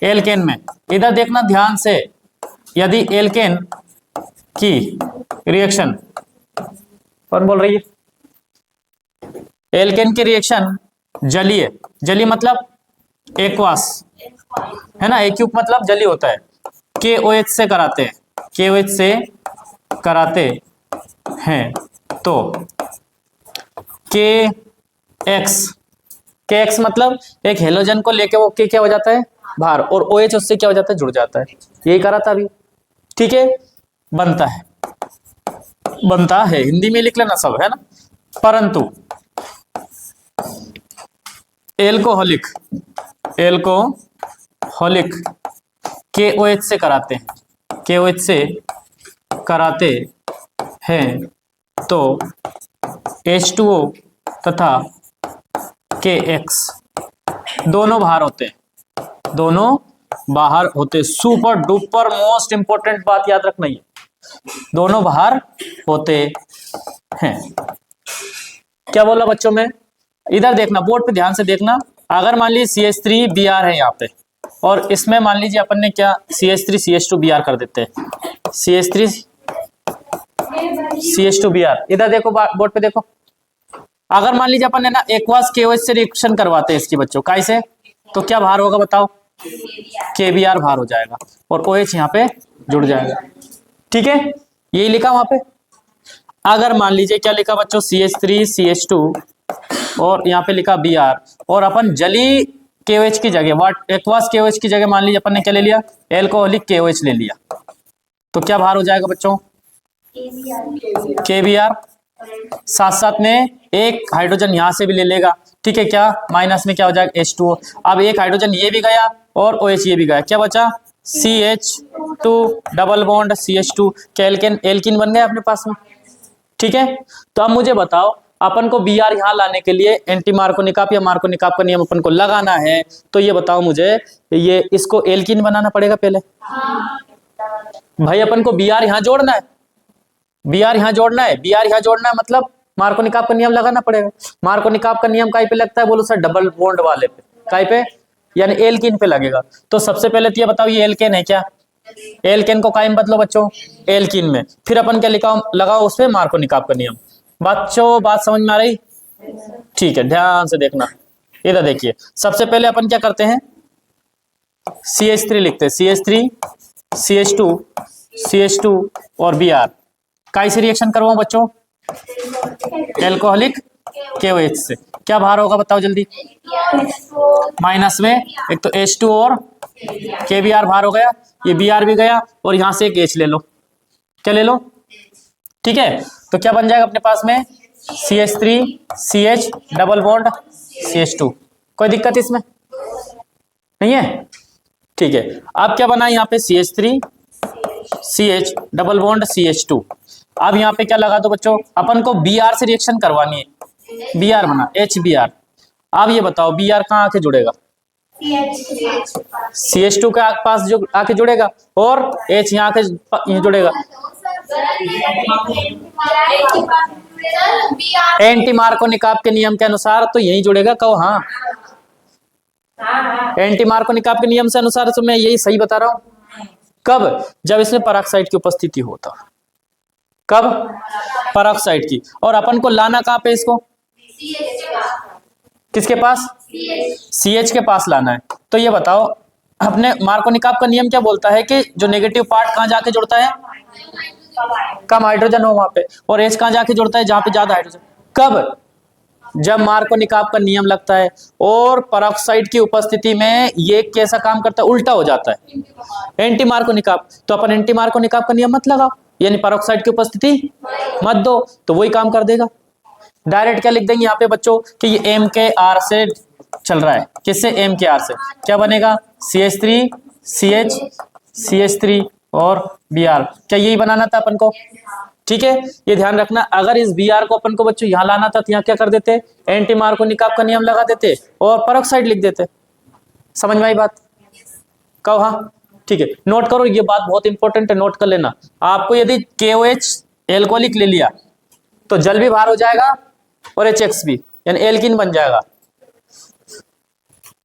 Alkene में इधर देखना ध्यान से, यदि एल्केन की रिएक्शन, कौन बोल रही है, एल्केन की रिएक्शन जलीय, जलीय मतलब एक्वास है ना, एक्यूब मतलब जलीय होता है, KOH से कराते हैं, KOH से कराते हैं तो KX मतलब एक हेलोजन को लेके वो क्या हो जाता है बाहर, और OH उससे क्या हो जाता है जुड़ जाता है, यही करा था अभी, ठीक है। बनता है हिंदी में लिख लेना सब, है ना। परंतु एल्कोहलिक KOH से कराते हैं, KOH से कराते हैं तो H2O तथा KX दोनों बाहर होते हैं, दोनों बाहर होते, सुपर डुपर मोस्ट इंपोर्टेंट बात याद रखना, ये दोनों बाहर होते हैं। क्या बोला बच्चों में, इधर देखना बोर्ड पे ध्यान से देखना, अगर मान लीजिए CH3Br है यहाँ पे, और इसमें मान लीजिए अपन ने क्या CH3CH2Br कर देते हैं, CH3CH2Br, इधर देखो बोर्ड पे देखो, अगर मान लीजिए अपन ने ना एक्वास KOH से रिएक्शन करवाते हैं इसकी बच्चों कैसे, तो क्या भार होगा बताओ, KBr भार हो जाएगा और OH यहाँ पे जुड़ जाएगा, ठीक है, यही लिखा वहां पे। अगर मान लीजिए क्या लिखा बच्चों, CH3CH2 और यहाँ पे लिखा Br, और अपन जली KOH की जगह एक्वास KOH की जगह मान लीजिए अपन ने क्या ले लिया, एल्कोहलिक KOH ले लिया, तो क्या भार हो जाएगा बच्चों, KBr, साथ साथ में एक हाइड्रोजन यहां से भी ले लेगा, ठीक है, क्या माइनस में क्या हो जाएगा H2O, अब एक हाइड्रोजन ये भी गया और OH ये भी गया, क्या बचा CH2 डबल बॉन्ड CH2, क्या एल्किन बन गया अपने पास में, ठीक है। तो अब मुझे बताओ अपन को Br यहाँ लाने के लिए एंटी मार्कोनिकाप या मार्कोनिकाप का नियम अपन को लगाना है, तो ये बताओ मुझे, ये इसको एल्किन बनाना पड़ेगा पहले, भाई अपन को Br यहाँ जोड़ना है, Br यहाँ जोड़ना है, Br यहाँ जोड़ना है मतलब मार्कोनिकाप का नियम लगाना पड़ेगा। मार्कोनिकाप का नियम काय पे लगता है बोलो सर, डबल बॉन्ड वाले पे, काय पे, यानी एल्किन पे लगेगा। तो सबसे पहले तो ये बताओ ये एल्केन है क्या, एल्केन को काय में बदलो बच्चों, एल्किन में, फिर अपन क्या लिखा लगाओ उस पे मार्कोनिकाप का नियम। बच्चों बात समझ में आ रही, ठीक है, ध्यान से देखना, इधर देखिए, सबसे पहले अपन क्या करते हैं, CH3 लिखते हैं, CH3 CH2 और Br काय से रिएक्शन करवाऊं बच्चों, एल्कोहलिक KOH से, क्या भार होगा बताओ जल्दी, माइनस में एक तो H2 और KBr भार हो गया, ये Br भी गया और यहां से एक H ले लो, क्या ले लो, ठीक है। तो क्या बन जाएगा अपने पास में CH3 CH double bond CH2, कोई दिक्कत इसमें नहीं है, ठीक है। अब क्या बना यहाँ पे CH3 CH double bond CH2, अब यहाँ पे क्या लगा दो बच्चों, अपन को Br से रिएक्शन करवानी है, Br बना HBr, अब ये बताओ Br कहाँ आके जुड़ेगा, CH2 के पास जो आके जुड़ेगा, और H यहाँ आके जुड़ेगा, एंटी मार्कोनिकाप के नियम के अनुसार तो यही जुड़ेगा, कहो हाँ, एंटी मार्कोनिकाप के नियम से अनुसार तो मैं यही सही बता रहा हूं, कब, जब इसमें पेरोक्साइड की उपस्थिति होता, कब, पेरोक्साइड की, और अपन को लाना कहाँ पे इसको, किसके पास, CH के पास लाना है। तो ये बताओ अपने मार्कोनिकाप का नियम क्या बोलता है कि जो नेगेटिव पार्ट कहाँ जाके जुड़ता है, कम हाइड्रोजन हो वहां पे, और H कहाँ जाके जुड़ता है जहां पे ज्यादा हाइड्रोजन, कब, जब मार्कोनिकाप का नियम लगता है, और पेरोक्साइड की उपस्थिति में ये कैसा काम करता है, उल्टा हो जाता है, एंटी मार्कोनिकाप, तो अपन एंटी मार्कोनिकाप का नियम मत लगाओ, यानी पेरोक्साइड की उपस्थिति मत दो, तो वही काम कर देगा। डायरेक्ट क्या लिख देंगे यहाँ पे बच्चों कि ये MKR से चल रहा है, किससे, MKR से, क्या बनेगा CH3 CH CH3 और Br, क्या यही बनाना था अपन को, ठीक है। ये ध्यान रखना, अगर इस Br को अपन को बच्चों यहाँ लाना था तो यहाँ क्या कर देते, एंटी मार्कोनिकाप का नियम लगा देते और पेरोक्साइड लिख देते, समझ में आई बात, कहो हाँ, ठीक है। नोट करो ये बात बहुत इंपॉर्टेंट है, नोट कर लेना, आपको यदि KOH एल्कोहलिक ले लिया तो जल भी बाहर हो जाएगा और HX भी, यानी एल्किन बन जाएगा,